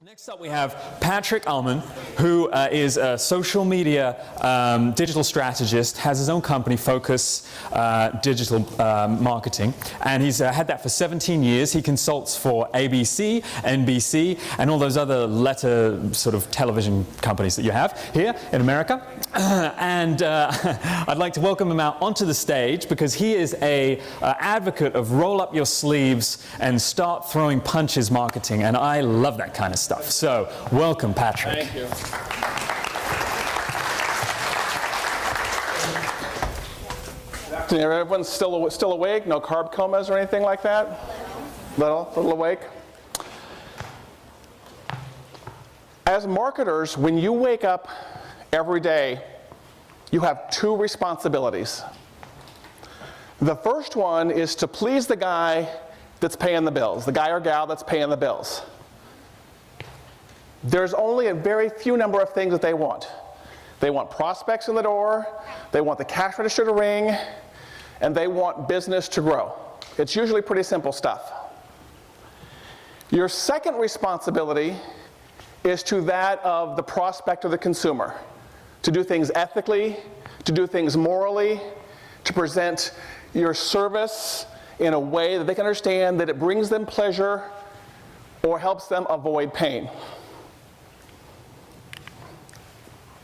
Next up we have Patrick Allmond, who is a social media digital strategist, has his own company, Focus Digital Marketing, and he's had that for 17 years. He consults for ABC, NBC, and all those other letter sort of television companies that you have here in America. And I'd like to welcome him out onto the stage because he is a advocate of roll up your sleeves and start throwing punches marketing, and I love that kind of stuff. So, welcome, Patrick. Thank you. Everyone's still awake? No carb comas or anything like that? Little awake? As marketers, when you wake up every day, you have two responsibilities. The first one is to please the guy that's paying the bills, the guy or gal that's paying the bills. There's only a very few number of things that they want. They want prospects in the door, they want the cash register to ring, and they want business to grow. It's usually pretty simple stuff. Your second responsibility is to that of the prospect or the consumer, to do things ethically, to do things morally, to present your service in a way that they can understand that it brings them pleasure or helps them avoid pain.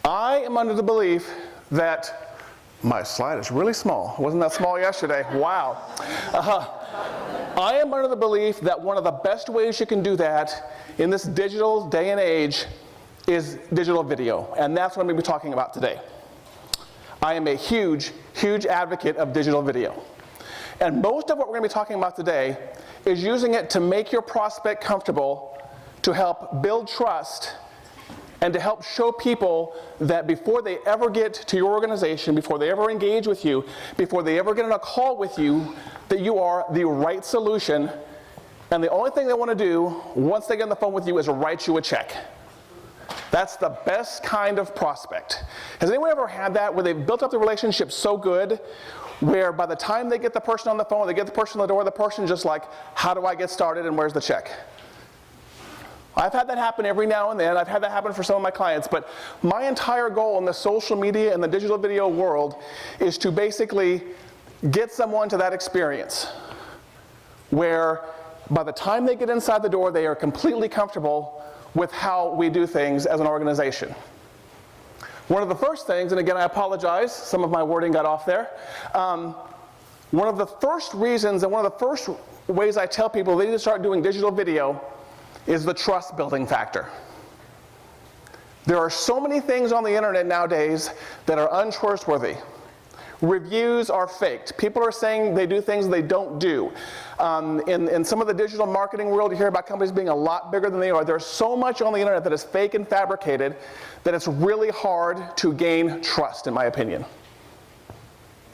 I am under the belief that, my slide is really small. It wasn't that small yesterday. Wow. I am under the belief that one of the best ways you can do that in this digital day and age is digital video. And that's what I'm going to be talking about today. I am a huge, huge advocate of digital video. And most of what we're going to be talking about today is using it to make your prospect comfortable, to help build trust, and to help show people that before they ever get to your organization, before they ever engage with you, before they ever get on a call with you, that you are the right solution, and the only thing they want to do once they get on the phone with you is write you a check. That's the best kind of prospect. Has anyone ever had that where they've built up the relationship so good where by the time they get the person on the phone, they get the person on the door, the person's just like, how do I get started and where's the check? I've had that happen every now and then. I've had that happen for some of my clients, but my entire goal in the social media and the digital video world is to basically get someone to that experience where by the time they get inside the door, they are completely comfortable with how we do things as an organization. One of the first things, and again I apologize, some of my wording got off there. One of the first reasons and one of the first ways I tell people they need to start doing digital video is the trust building factor. There are so many things on the internet nowadays that are untrustworthy. Reviews are faked. People are saying they do things they don't do. In some of the digital marketing world, you hear about companies being a lot bigger than they are. There's so much on the internet that is fake and fabricated that it's really hard to gain trust, in my opinion.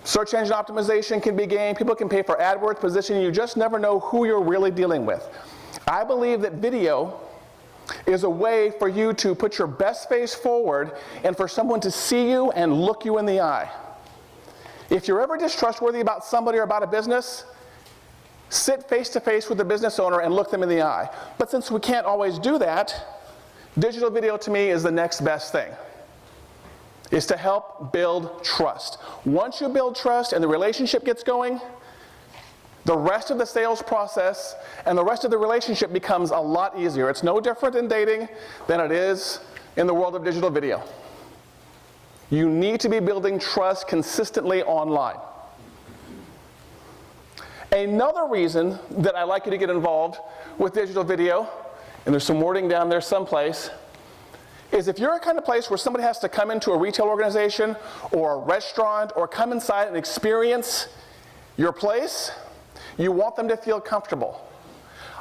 Search engine optimization can be gained. People can pay for AdWords positioning. You just never know who you're really dealing with. I believe that video is a way for you to put your best face forward and for someone to see you and look you in the eye. If you're ever distrustworthy about somebody or about a business, sit face to face with the business owner and look them in the eye. But since we can't always do that, digital video to me is the next best thing. Is to help build trust. Once you build trust and the relationship gets going, the rest of the sales process and the rest of the relationship becomes a lot easier. It's no different in dating than it is in the world of digital video. You need to be building trust consistently online. Another reason that I like you to get involved with digital video, and there's some wording down there someplace, is if you're a kind of place where somebody has to come into a retail organization or a restaurant or come inside and experience your place, you want them to feel comfortable.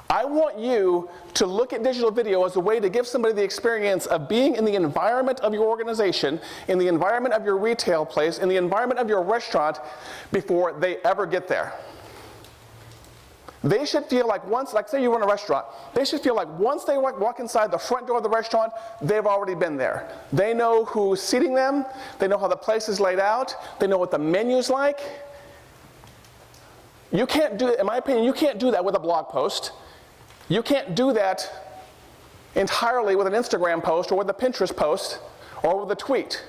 I want you to look at digital video as a way to give somebody the experience of being in the environment of your organization, in the environment of your retail place, in the environment of your restaurant before they ever get there. They should feel like once, like say you run a restaurant, they should feel like once they walk inside the front door of the restaurant, they've already been there. They know who's seating them, they know how the place is laid out, they know what the menu's like. You can't do it, in my opinion, you can't do that with a blog post. You can't do that entirely with an Instagram post or with a Pinterest post or with a tweet.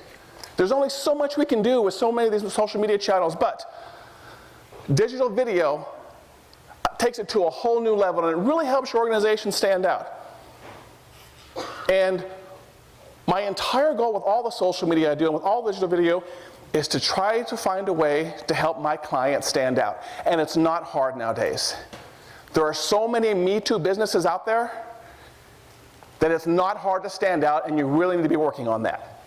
There's only so much we can do with so many of these social media channels, but digital video takes it to a whole new level, and it really helps your organization stand out. And my entire goal with all the social media I do and with all digital video is to try to find a way to help my clients stand out. And it's not hard nowadays. There are so many Me Too businesses out there that it's not hard to stand out, and you really need to be working on that.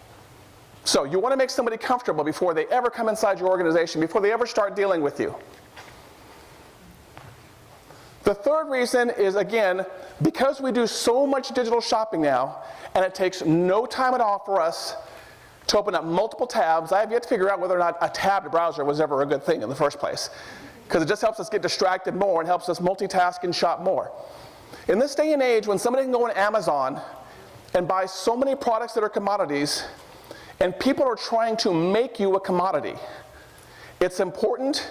So you want to make somebody comfortable before they ever come inside your organization, before they ever start dealing with you. The third reason is, again, because we do so much digital shopping now, and it takes no time at all for us to open up multiple tabs. I have yet to figure out whether or not a tabbed browser was ever a good thing in the first place, because it just helps us get distracted more and helps us multitask and shop more. In this day and age, when somebody can go on Amazon and buy so many products that are commodities, and people are trying to make you a commodity, it's important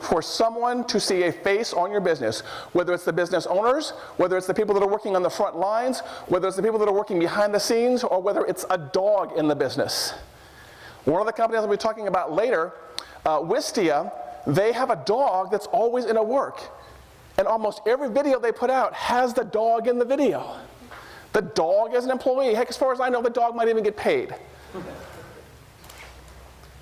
for someone to see a face on your business, whether it's the business owners, whether it's the people that are working on the front lines, whether it's the people that are working behind the scenes, or whether it's a dog in the business. One of the companies I'll be talking about later, Wistia, they have a dog that's always in a work. And almost every video they put out has the dog in the video. The dog is an employee. Heck, as far as I know, the dog might even get paid.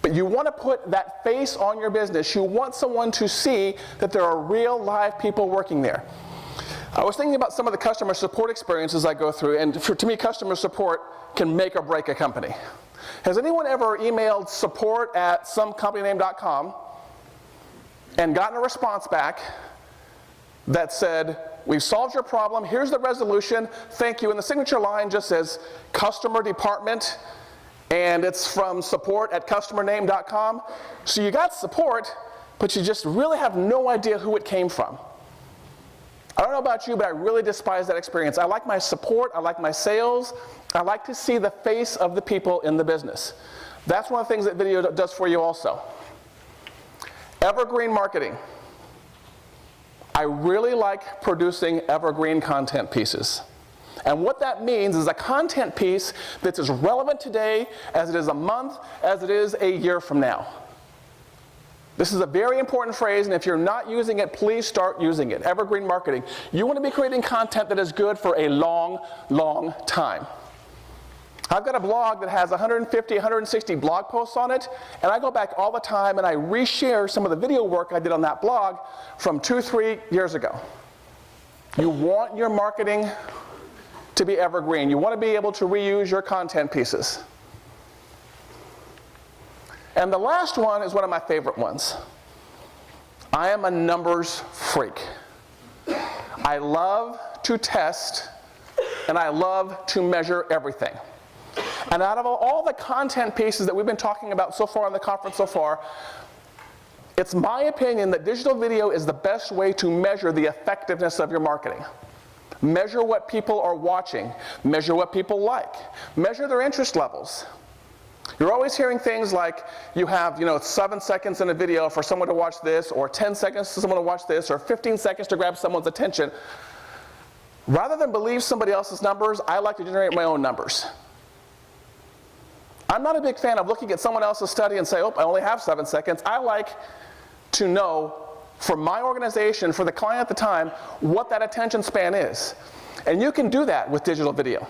But you want to put that face on your business. You want someone to see that there are real live people working there. I was thinking about some of the customer support experiences I go through, and to me, customer support can make or break a company. Has anyone ever emailed support@somecompanyname.com and gotten a response back that said, "We've solved your problem, here's the resolution, thank you," and the signature line just says, "Customer Department," and it's from support@customername.com. So you got support, but you just really have no idea who it came from. I don't know about you, but I really despise that experience. I like my support, I like my sales, I like to see the face of the people in the business. That's one of the things that video does for you also. Evergreen marketing. I really like producing evergreen content pieces. And what that means is a content piece that's as relevant today as it is a month, as it is a year from now. This is a very important phrase, and if you're not using it, please start using it. Evergreen marketing. You want to be creating content that is good for a long, long time. I've got a blog that has 150, 160 blog posts on it, and I go back all the time and I reshare some of the video work I did on that blog from 2-3 years ago. You want your marketing to be evergreen. You want to be able to reuse your content pieces. And the last one is one of my favorite ones. I am a numbers freak. I love to test, and I love to measure everything. And out of all the content pieces that we've been talking about so far in the conference so far, it's my opinion that digital video is the best way to measure the effectiveness of your marketing. Measure what people are watching. Measure what people like. Measure their interest levels. You're always hearing things like you have, 7 seconds in a video for someone to watch this, or 10 seconds for someone to watch this, or 15 seconds to grab someone's attention. Rather than believe somebody else's numbers, I like to generate my own numbers. I'm not a big fan of looking at someone else's study and say, oh, I only have 7 seconds. I like to know for my organization, for the client at the time, what that attention span is. And you can do that with digital video.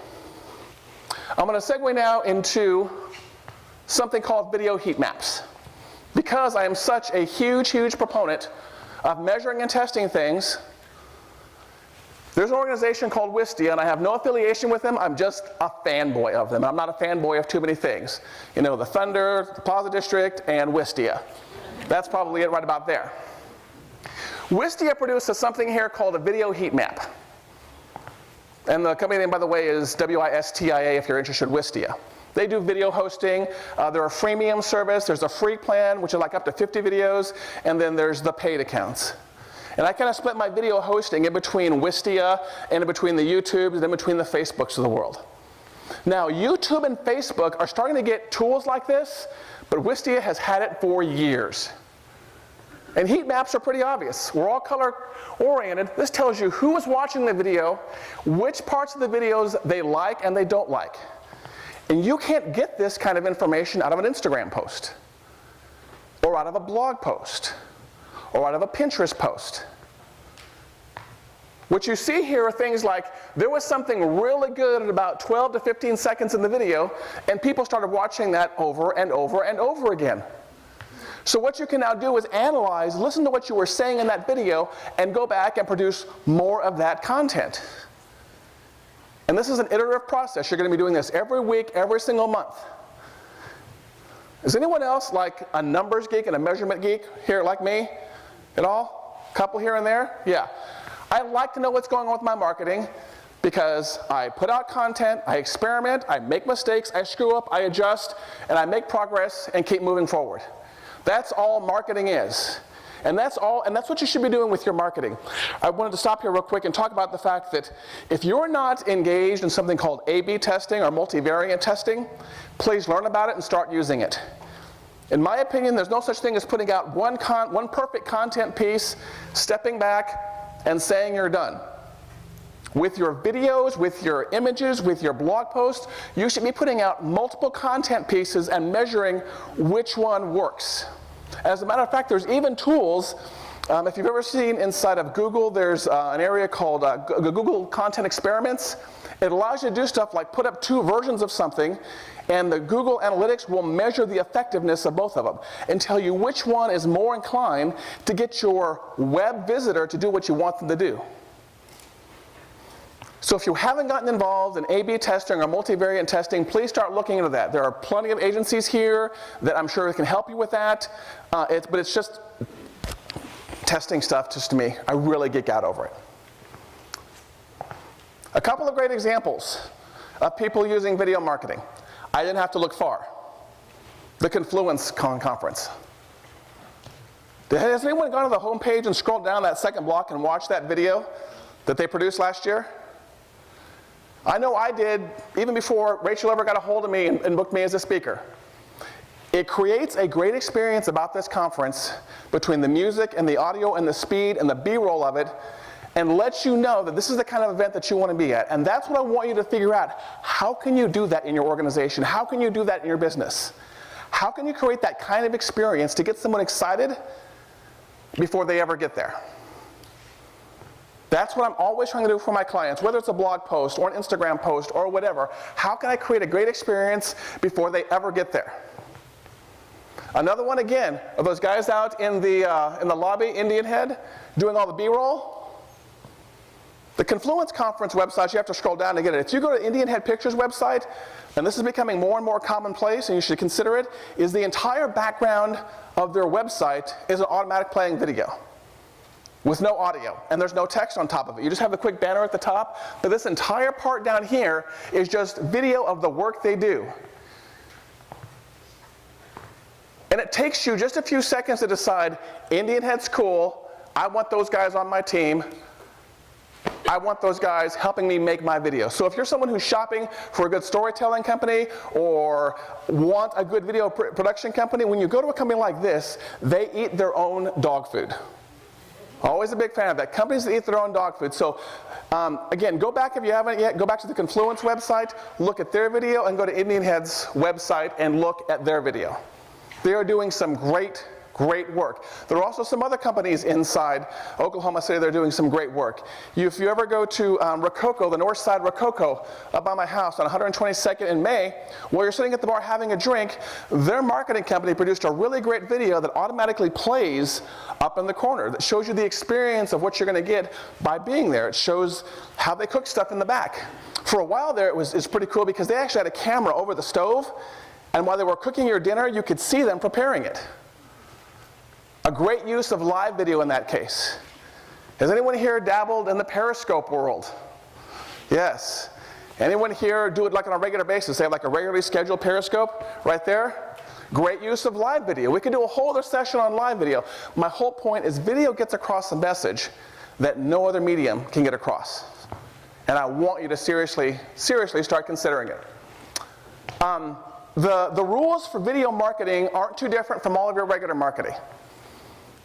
I'm going to segue now into something called video heat maps. Because I am such a huge, huge proponent of measuring and testing things, there's an organization called Wistia, and I have no affiliation with them. I'm just a fanboy of them. I'm not a fanboy of too many things. The Thunder, the Plaza District, and Wistia. That's probably it right about there. Wistia produces something here called a video heat map. And the company name, by the way, is WISTIA if you're interested in Wistia. They do video hosting. They're a freemium service. There's a free plan, which is like up to 50 videos, and then there's the paid accounts. And I kind of split my video hosting in between Wistia and in between the YouTubes and in between the Facebooks of the world. Now, YouTube and Facebook are starting to get tools like this, but Wistia has had it for years. And heat maps are pretty obvious. We're all color oriented. This tells you who is watching the video, which parts of the videos they like and they don't like. And you can't get this kind of information out of an Instagram post, or out of a blog post, or out of a Pinterest post. What you see here are things like, there was something really good at about 12 to 15 seconds in the video, and people started watching that over and over and over again. So what you can now do is analyze, listen to what you were saying in that video, and go back and produce more of that content. And this is an iterative process. You're going to be doing this every week, every single month. Is anyone else like a numbers geek and a measurement geek here, like me at all? Couple here and there? Yeah. I like to know what's going on with my marketing, because I put out content, I experiment, I make mistakes, I screw up, I adjust, and I make progress and keep moving forward. That's all marketing is. And that's what you should be doing with your marketing. I wanted to stop here real quick and talk about the fact that if you're not engaged in something called A/B testing or multivariate testing, please learn about it and start using it. In my opinion, there's no such thing as putting out one perfect content piece, stepping back, and saying you're done. With your videos, with your images, with your blog posts, you should be putting out multiple content pieces and measuring which one works. As a matter of fact, there's even tools, if you've ever seen inside of Google, there's an area called Google Content Experiments. It allows you to do stuff like put up 2 versions of something, and the Google Analytics will measure the effectiveness of both of them and tell you which one is more inclined to get your web visitor to do what you want them to do. So if you haven't gotten involved in A/B testing or multivariate testing, please start looking into that. There are plenty of agencies here that I'm sure can help you with that, but it's just testing stuff just to me. I really geek out over it. A couple of great examples of people using video marketing. I didn't have to look far. The Confluence conference. Has anyone gone to the homepage and scrolled down that second block and watched that video that they produced last year? I know I did, even before Rachel ever got a hold of me and booked me as a speaker. It creates a great experience about this conference between the music and the audio and the speed and the B-roll of it, and lets you know that this is the kind of event that you want to be at. And that's what I want you to figure out. How can you do that in your organization? How can you do that in your business? How can you create that kind of experience to get someone excited before they ever get there? That's what I'm always trying to do for my clients, whether it's a blog post or an Instagram post or whatever. How can I create a great experience before they ever get there? Another one, again, are those guys out in the lobby, Indian Head, doing all the B-roll? The Confluence conference website, you have to scroll down to get it. If you go to Indian Head Pictures website, and this is becoming more and more commonplace, and you should consider it, is the entire background of their website is an automatic playing video with no audio, and there's no text on top of it. You just have the quick banner at the top, but this entire part down here is just video of the work they do. And it takes you just a few seconds to decide, Indian Head's cool, I want those guys on my team, I want those guys helping me make my video. So if you're someone who's shopping for a good storytelling company or want a good video production company, when you go to a company like this, they eat their own dog food. Always a big fan of that. Companies that eat their own dog food. So again, go back if you haven't yet, go back to the Confluence website, look at their video, and go to Indian Head's website and look at their video. They are doing some great work. There are also some other companies inside Oklahoma City that are doing some great work. If you ever go to Rococo, the north side Rococo, up by my house on 122nd in May, while you're sitting at the bar having a drink, their marketing company produced a really great video that automatically plays up in the corner that shows you the experience of what you're going to get by being there. It shows how they cook stuff in the back. For a while there, it's pretty cool because they actually had a camera over the stove, and while they were cooking your dinner, you could see them preparing it. A great use of live video in that case. Has anyone here dabbled in the Periscope world? Yes. Anyone here do it like on a regular basis? They have like a regularly scheduled Periscope right there? Great use of live video. We could do a whole other session on live video. My whole point is video gets across a message that no other medium can get across. And I want you to seriously start considering it. The rules for video marketing aren't too different from all of your regular marketing.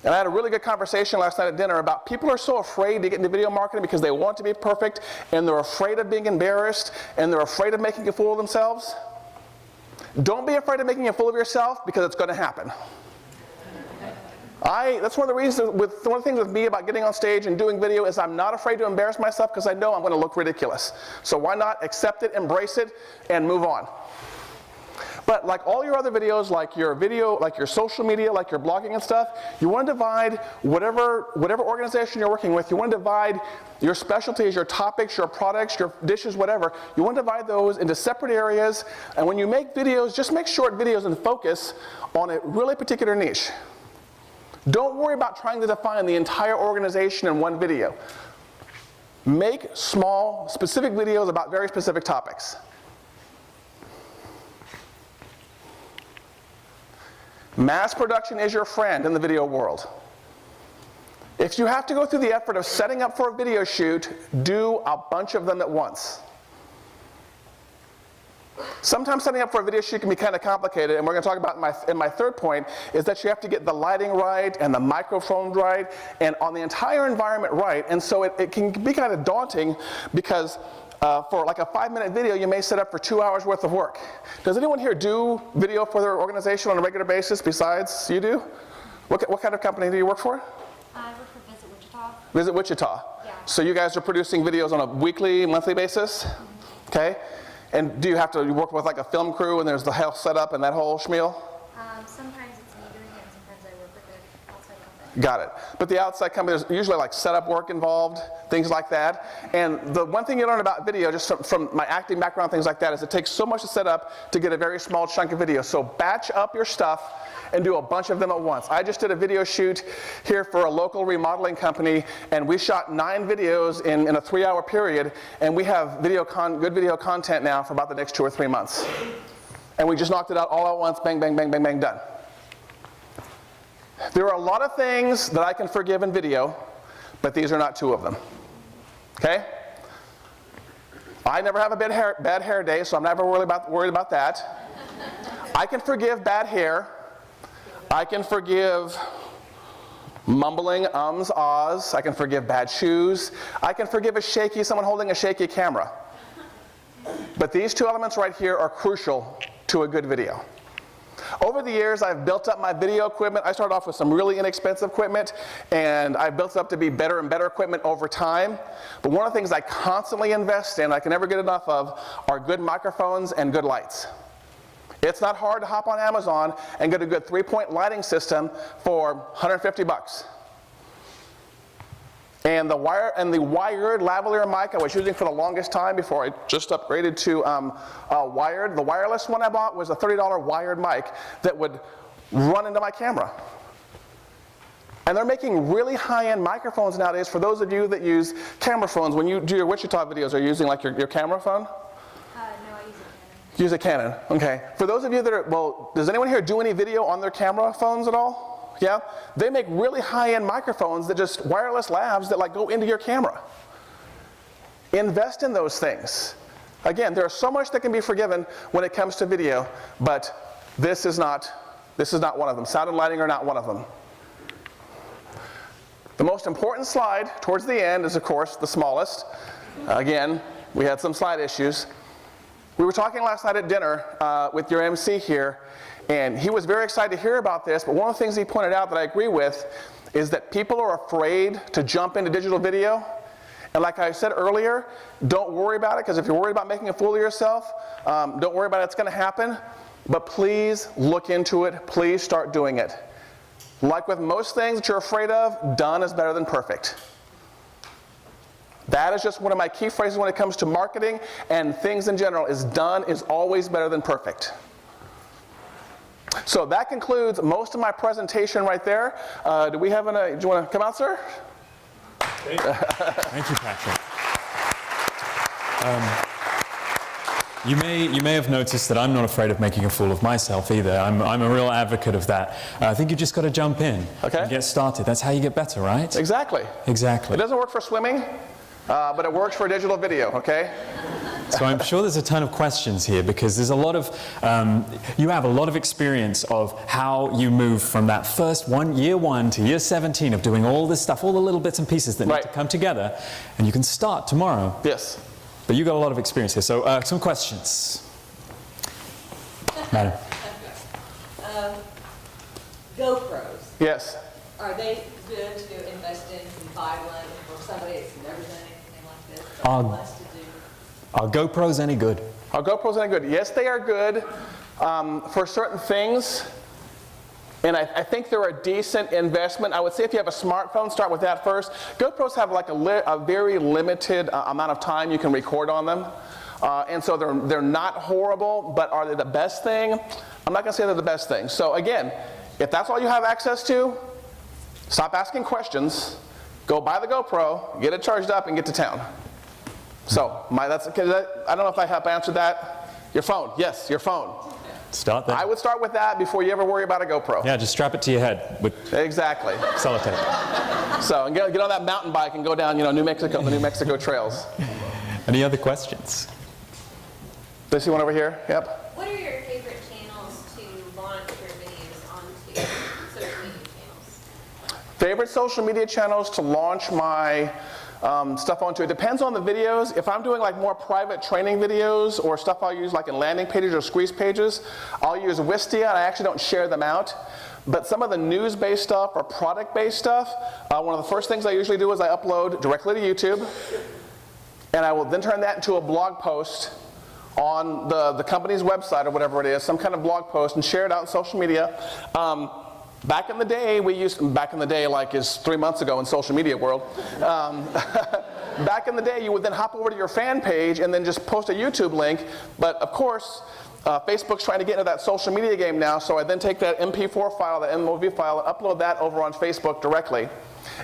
And I had a really good conversation last night at dinner about people are so afraid to get into video marketing because they want to be perfect, and they're afraid of being embarrassed, and they're afraid of making a fool of themselves. Don't be afraid of making a fool of yourself, because it's going to happen. That's one of the reasons, one of the things with me about getting on stage and doing video is I'm not afraid to embarrass myself because I know I'm going to look ridiculous. So why not accept it, embrace it, and move on? But like all your other videos, like your social media, like your blogging and stuff, you want to divide whatever organization you're working with, you want to divide your specialties, your topics, your products, your dishes, whatever. You want to divide those into separate areas. And when you make videos, just make short videos and focus on a really particular niche. Don't worry about trying to define the entire organization in one video. Make small, specific videos about very specific topics. Mass production is your friend in the video world. If you have to go through the effort of setting up for a video shoot, do a bunch of them at once. Sometimes setting up for a video shoot can be kind of complicated, and we're going to talk about in my third point is that you have to get the lighting right and the microphone right and on the entire environment right. And so it can be kind of daunting because for like a 5-minute video, you may set up for 2 hours worth of work. Does anyone here do video for their organization on a regular basis besides you do? What kind of company do you work for? I work for Visit Wichita. Visit Wichita. Yeah. So you guys are producing videos on a weekly, monthly basis? Mm-hmm. Okay. And do you have to work with like a film crew and there's the health setup and that whole schmeal? Sometimes it's me doing it and sometimes I work with the outside company. Got it. But the outside company, there's usually like setup work involved, things like that. And the one thing you learn about video, just from my acting background, things like that, is it takes so much to set up to get a very small chunk of video. So batch up your stuff and do a bunch of them at once. I just did a video shoot here for a local remodeling company, and we shot 9 videos in a 3-hour period, and we have good video content now for about the next 2 or 3 months. And we just knocked it out all at once, bang, bang, bang, bang, bang, done. There are a lot of things that I can forgive in video, but these are not 2 of them. Okay? I never have a bad hair day, so I'm never worried about that. I can forgive bad hair. I can forgive mumbling, ums, ahs. I can forgive bad shoes. I can forgive someone holding a shaky camera. But these 2 elements right here are crucial to a good video. Over the years, I've built up my video equipment. I started off with some really inexpensive equipment, and I've built it up to be better and better equipment over time. But one of the things I constantly invest in, I can never get enough of, are good microphones and good lights. It's not hard to hop on Amazon and get a good 3-point lighting system for $150. And the wired lavalier mic I was using for the longest time before I just upgraded to wired. The wireless one I bought was a $30 wired mic that would run into my camera. And they're making really high-end microphones nowadays. For those of you that use camera phones, when you do your Wichita videos, are you using like your camera phone? Use a Canon, okay. For those of you that are, does anyone here do any video on their camera phones at all? Yeah? They make really high-end microphones that just wireless lavs that like go into your camera. Invest in those things. Again, there's so much that can be forgiven when it comes to video, but this is not one of them. Sound and lighting are not one of them. The most important slide towards the end is, of course, the smallest. Again, we had some slide issues. We were talking last night at dinner with your MC here, and he was very excited to hear about this, but one of the things he pointed out that I agree with is that people are afraid to jump into digital video. And like I said earlier, don't worry about it, because if you're worried about making a fool of yourself, don't worry about it, it's going to happen. But please look into it. Please start doing it. Like with most things that you're afraid of, done is better than perfect. That is just one of my key phrases when it comes to marketing and things in general, is done is always better than perfect. So that concludes most of my presentation right there. Do you want to come out, sir? Thank you, Patrick. You may have noticed that I'm not afraid of making a fool of myself either. I'm a real advocate of that. I think you've just got to jump in and get started. That's how you get better, right? Exactly. Exactly. It doesn't work for swimming, but it works for digital video, okay? So I'm sure there's a ton of questions here because there's a lot of, you have a lot of experience of how you move from that first year one to year 17 of doing all this stuff, all the little bits and pieces that need to come together, and you can start tomorrow. Yes. But you got a lot of experience here. So some questions. Madam. GoPros. Yes. Are they good to invest in and buy one for somebody that's never done anything like this? Wants to do? Are GoPros any good? Are GoPros any good? Yes, they are good for certain things. And I think they're a decent investment. I would say if you have a smartphone, start with that first. GoPros have like a very limited amount of time you can record on them. And so they're not horrible, but are they the best thing? I'm not going to say they're the best thing. So again, if that's all you have access to, stop asking questions, go buy the GoPro, get it charged up, and get to town. So I don't know if I have answered that. Your phone, yes, your phone. Start there. I would start with that before you ever worry about a GoPro. Yeah, just strap it to your head with Exactly. sellotape. So and get on that mountain bike and go down, the New Mexico trails. Any other questions? This one over here. Yep. What are your favorite channels to launch your videos onto social media channels? Favorite social media channels to launch my stuff onto. It depends on the videos. If I'm doing like more private training videos or stuff I'll use like in landing pages or squeeze pages, I'll use Wistia, and I actually don't share them out. But some of the news-based stuff or product-based stuff, one of the first things I usually do is I upload directly to YouTube, and I will then turn that into a blog post on the company's website or whatever it is, some kind of blog post, and share it out on social media. Back in the day, like is 3 months ago in social media world, back in the day you would then hop over to your fan page and then just post a YouTube link. But of course, Facebook's trying to get into that social media game now, so I then take that MP4 file, that MOV file, and upload that over on Facebook directly.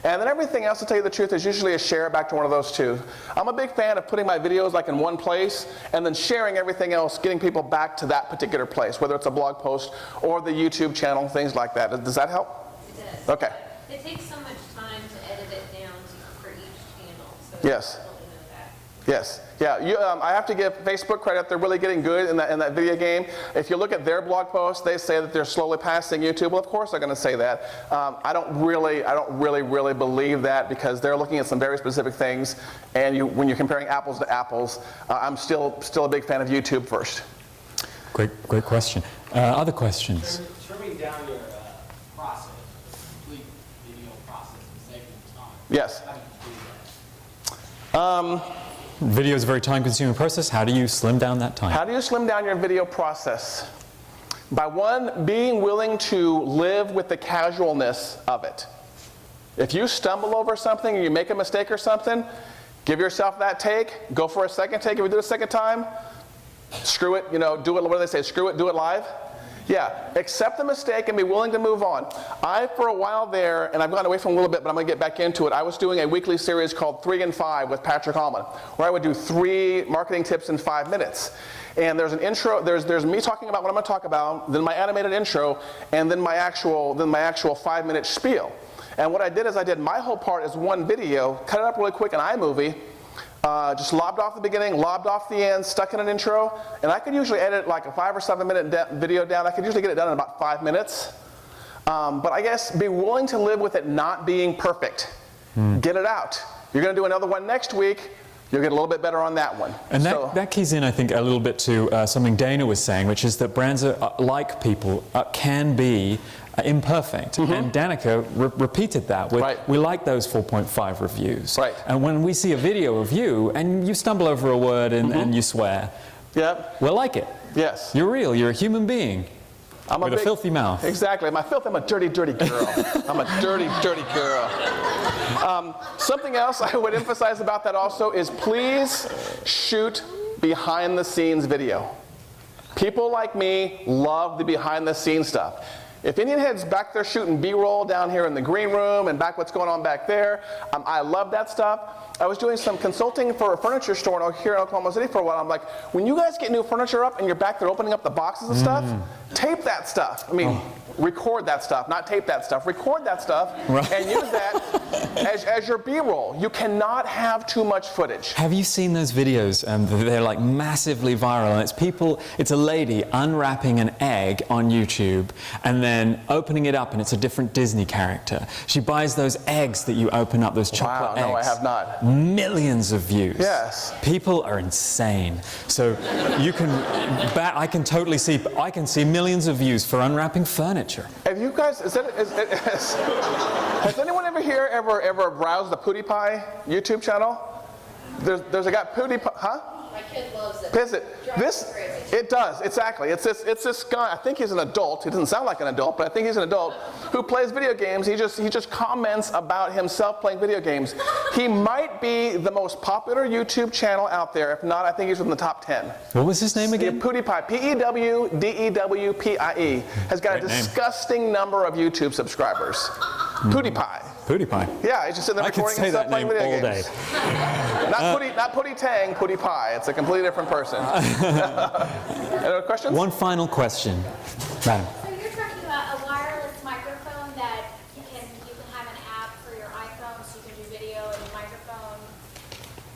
And then everything else, to tell you the truth, is usually a share back to one of those two. I'm a big fan of putting my videos like in one place and then sharing everything else, getting people back to that particular place, whether it's a blog post or the YouTube channel, things like that. Does that help? It does. Okay. It takes so much time to edit it down for each channel. So Yes. I totally know that. Yes. Yeah, I have to give Facebook credit. They're really getting good in that video game. If you look at their blog posts, they say that they're slowly passing YouTube. Well, of course they're going to say that. I don't really believe that, because they're looking at some very specific things. And when you're comparing apples to apples, I'm still a big fan of YouTube first. Great question. Other questions? Trimming down your process, complete video process, and saving time. Yes. How do you do that? Video is a very time-consuming process. How do you slim down that time? How do you slim down your video process? By one, being willing to live with the casualness of it. If you stumble over something and you make a mistake or something, give yourself that take, go for a second take. If you do it a second time, screw it, do it, what do they say, screw it, do it live? Yeah, accept the mistake and be willing to move on. For a while there, and I've gone away from it a little bit, but I'm going to get back into it, I was doing a weekly series called 3 in 5 with Patrick Allmond, where I would do 3 marketing tips in 5 minutes. And there's an intro, there's me talking about what I'm going to talk about, then my animated intro, and then my actual 5-minute spiel. And what I did is I did my whole part as one video, cut it up really quick in iMovie, just lobbed off the beginning, lobbed off the end, stuck in an intro, and I could usually edit like a 5 or 7 minute video down. I could usually get it done in about 5 minutes. But I guess be willing to live with it not being perfect. Get it out. You're going to do another one next week. You'll get a little bit better on that one. And that keys in, I think, a little bit to something Dana was saying, which is that brands are, like people, can be imperfect. And Danica repeated that with, we like those 4.5 reviews. Right. And when we see a video of you and you stumble over a word and you swear, we'll like it. Yes. You're real. You're a human being. With a filthy mouth. Exactly. I'm a dirty, dirty girl. I'm a dirty, dirty girl. Something else I would emphasize about that also is please shoot behind the scenes video. People like me love the behind the scenes stuff. If Indian Head's back there shooting B-roll down here in the green room and back what's going on back there, I love that stuff. I was doing some consulting for a furniture store here in Oklahoma City for a while. I'm like, when you guys get new furniture up and you're back there opening up the boxes and stuff, tape that stuff. I mean, record that stuff, not tape that stuff. Record that stuff and use that as your B-roll. You cannot have too much footage. Have you seen those videos? They're like massively viral, and it's a lady unwrapping an egg on YouTube and then opening it up, and it's a different Disney character. She buys those eggs that you open up, those chocolate eggs. No, I have not. Millions of views. Yes. People are insane. So you can, I can see millions of views for unwrapping furniture. Have you guys, has anyone ever browsed the PewDiePie YouTube channel? There's a guy, PewDiePie, huh? My kid loves it. It does, exactly. It's this guy, I think he's an adult, he doesn't sound like an adult, but I think he's an adult, who plays video games. He just comments about himself playing video games. He might be the most popular YouTube channel out there. If not, I think he's in the top 10. What was his name again? PewDiePie, P-E-W-D-E-W-P-I-E, has got a disgusting number of YouTube subscribers. PewDiePie. PewDiePie. Yeah, he's just sitting there recording himself playing video games. I could say that name all day. Not Pootie Tang, PewDiePie. It's a completely different person. Any other questions? One final question, madam. So you're talking about a wireless microphone that you can have an app for your iPhone so you can do video and microphone.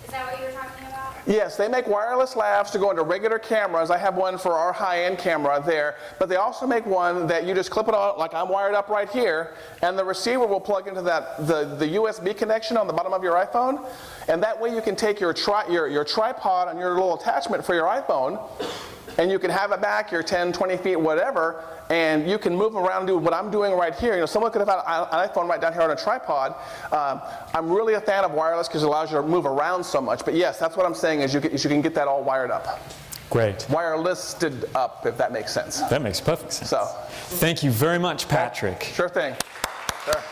Is that what you were talking about? Yes, they make wireless lavs to go into regular cameras. I have one for our high-end camera there, but they also make one that you just clip it on, like I'm wired up right here, and the receiver will plug into the USB connection on the bottom of your iPhone, and that way you can take your tripod and your little attachment for your iPhone, and you can have it back, your 10, 20 feet, whatever, and you can move around and do what I'm doing right here. You know, someone could have had an iPhone right down here on a tripod. I'm really a fan of wireless because it allows you to move around so much. But yes, that's what I'm saying is you can get that all wired up. Great. Wirelessed up, if that makes sense. That makes perfect sense. So, thank you very much, Patrick. sure thing. Sure.